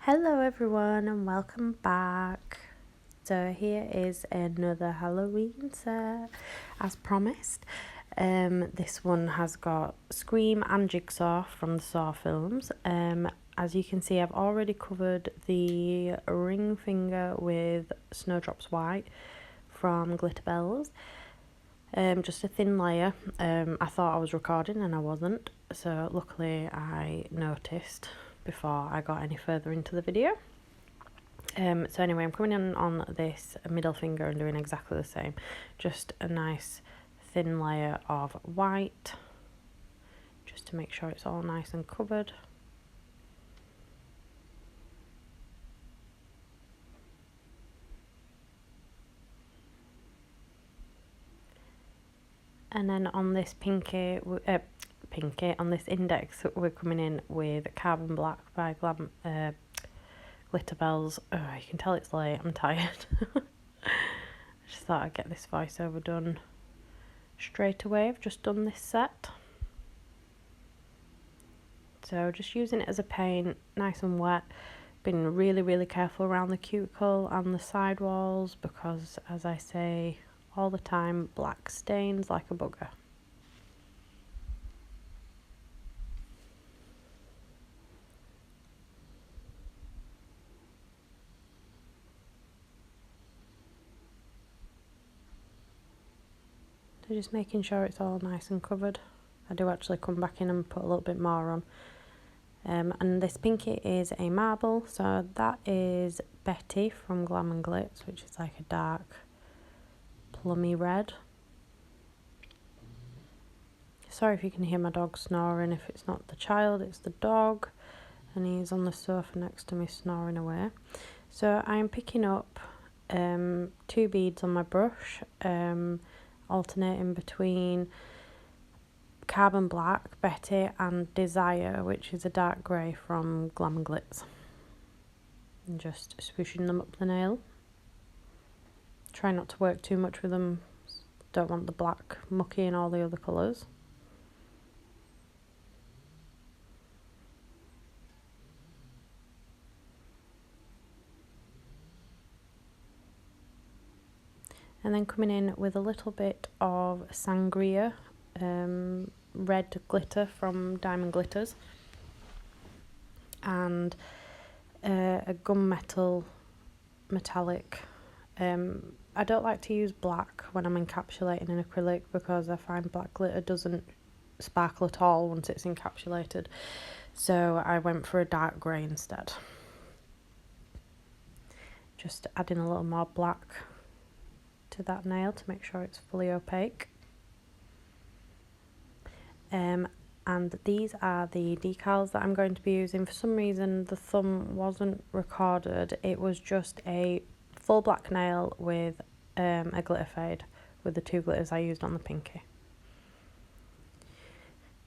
Hello everyone and welcome back. So here is another Halloween set as promised. This one has got Scream and Jigsaw from the Saw films. As you can see, I've already covered the ring finger with Snowdrops White from Glitterbels. Just a thin layer. I thought I was recording and I wasn't, so luckily I noticed before I got any further into the video. So anyway, I'm coming in on this middle finger and doing exactly the same. Just a nice thin layer of white, just to make sure it's all nice and covered. And then on this on this index, we're coming in with Carbon Black by Glam, Glitterbels. Oh, you can tell it's late, I'm tired. I just thought I'd get this voiceover done straight away. I've just done this set. So just using it as a paint, nice and wet. Been really careful around the cuticle and the side walls because, as I say all the time, black stains like a bugger. So just making sure it's all nice and covered. I do actually come back in and put a little bit more on. And this pinky is a marble, so that is Betty from Glam and Glits, which is like a dark plummy red. Sorry if you can hear my dog snoring. If it's not the child, it's the dog, and he's on the sofa next to me snoring away. So I am picking up 2 beads on my brush, alternating between Carbon Black, Betty, and Desire, which is a dark grey from Glam and Glitz. And just swooshing them up the nail. Try not to work too much with them, don't want the black mucky in all the other colours. And then coming in with a little bit of sangria, red glitter from Diamond Glitters, and a gunmetal metallic. I don't like to use black when I'm encapsulating an acrylic because I find black glitter doesn't sparkle at all once it's encapsulated, so I went for a dark grey instead. Just adding a little more black to that nail to make sure it's fully opaque. And these are the decals that I'm going to be using. For some reason the thumb wasn't recorded, it was just a full black nail with a glitter fade with the 2 glitters I used on the pinky.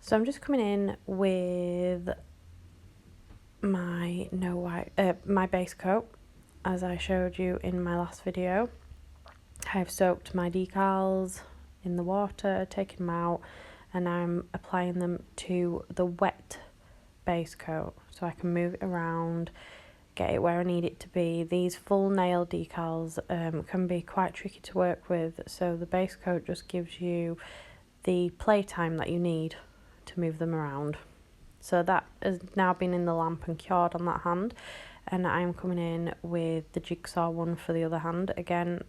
So I'm just coming in with my my base coat, as I showed you in my last video. I've soaked my decals in the water, taken them out, and I'm applying them to the wet base coat so I can move it around, get it where I need it to be. These full nail decals can be quite tricky to work with, so the base coat just gives you the playtime that you need to move them around. So that has now been in the lamp and cured on that hand, and I'm coming in with the jigsaw one for the other hand. Again,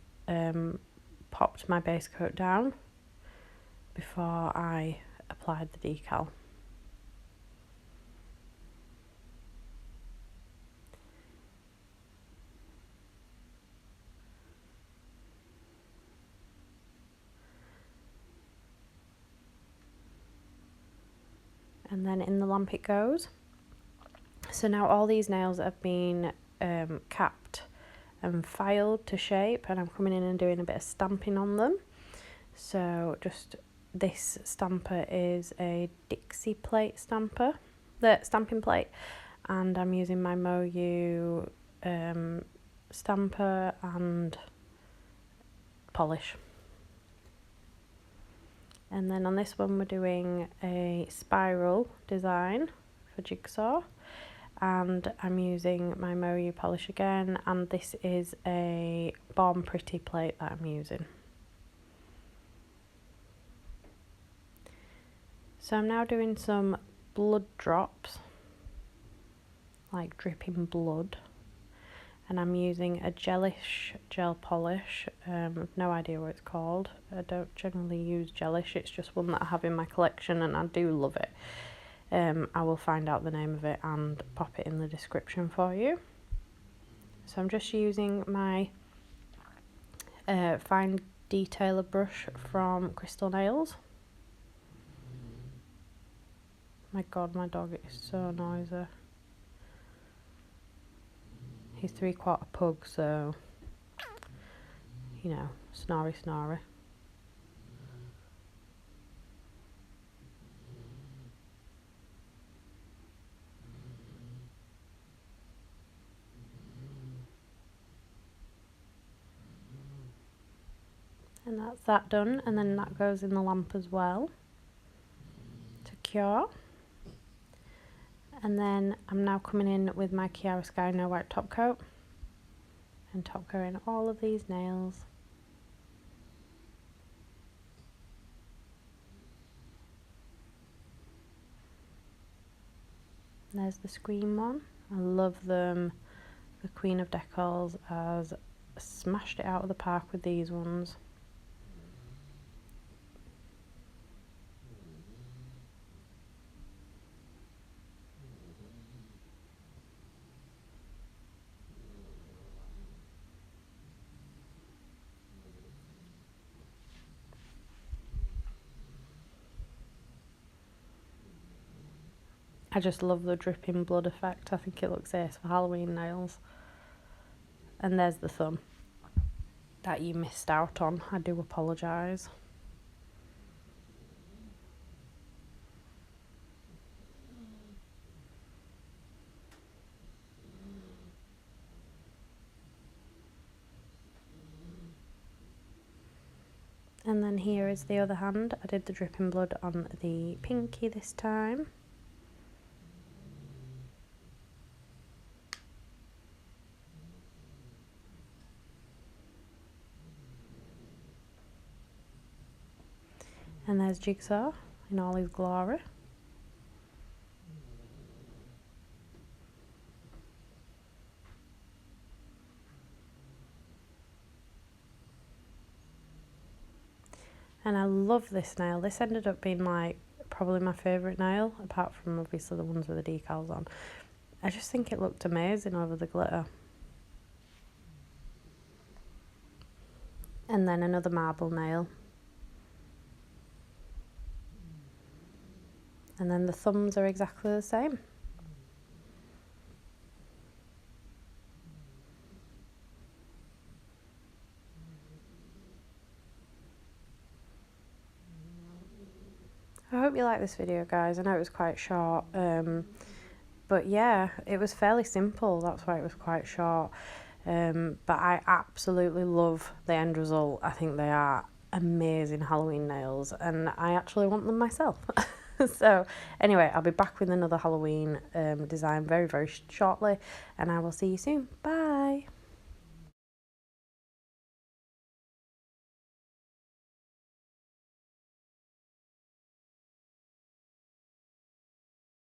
popped my base coat down before I applied the decal. And then in the lamp it goes. So now all these nails have been capped and filed to shape, and I'm coming in and doing a bit of stamping on them. So just this stamper is a Dixie plate stamper, the stamping plate, and I'm using my Moyu stamper and polish. And then on this one we're doing a spiral design for jigsaw, and I'm using my Moyu polish again, and this is a Born Pretty plate that I'm using. So I'm now doing some blood drops, like dripping blood, and I'm using a gelish gel polish. I've no idea what it's called. I don't generally use gelish, it's just one that I have in my collection and I do love it. I will find out the name of it and pop it in the description for you. So I'm just using my fine detailer brush from Crystal Nails. My god, my dog is so noisy. He's 3/4 pug, so, you know, snorry snorry. And that's that done, and then that goes in the lamp as well to cure. And then I'm now coming in with my Chiara Sky No White top coat and top coating all of these nails. There's the Scream one. I love them. The Queen of Decals has smashed it out of the park with these ones. I just love the dripping blood effect. I think it looks ace for Halloween nails. And there's the thumb that you missed out on. I do apologise. And then here is the other hand. I did the dripping blood on the pinky this time. And there's Jigsaw in all his glory. And I love this nail. This ended up being like probably my favourite nail, apart from obviously the ones with the decals on. I just think it looked amazing over the glitter. And then another marble nail. And then the thumbs are exactly the same. I hope you like this video, guys. I know it was quite short, but yeah, it was fairly simple. That's why it was quite short. But I absolutely love the end result. I think they are amazing Halloween nails, and I actually want them myself. So anyway, I'll be back with another Halloween design very, very shortly, and I will see you soon. Bye.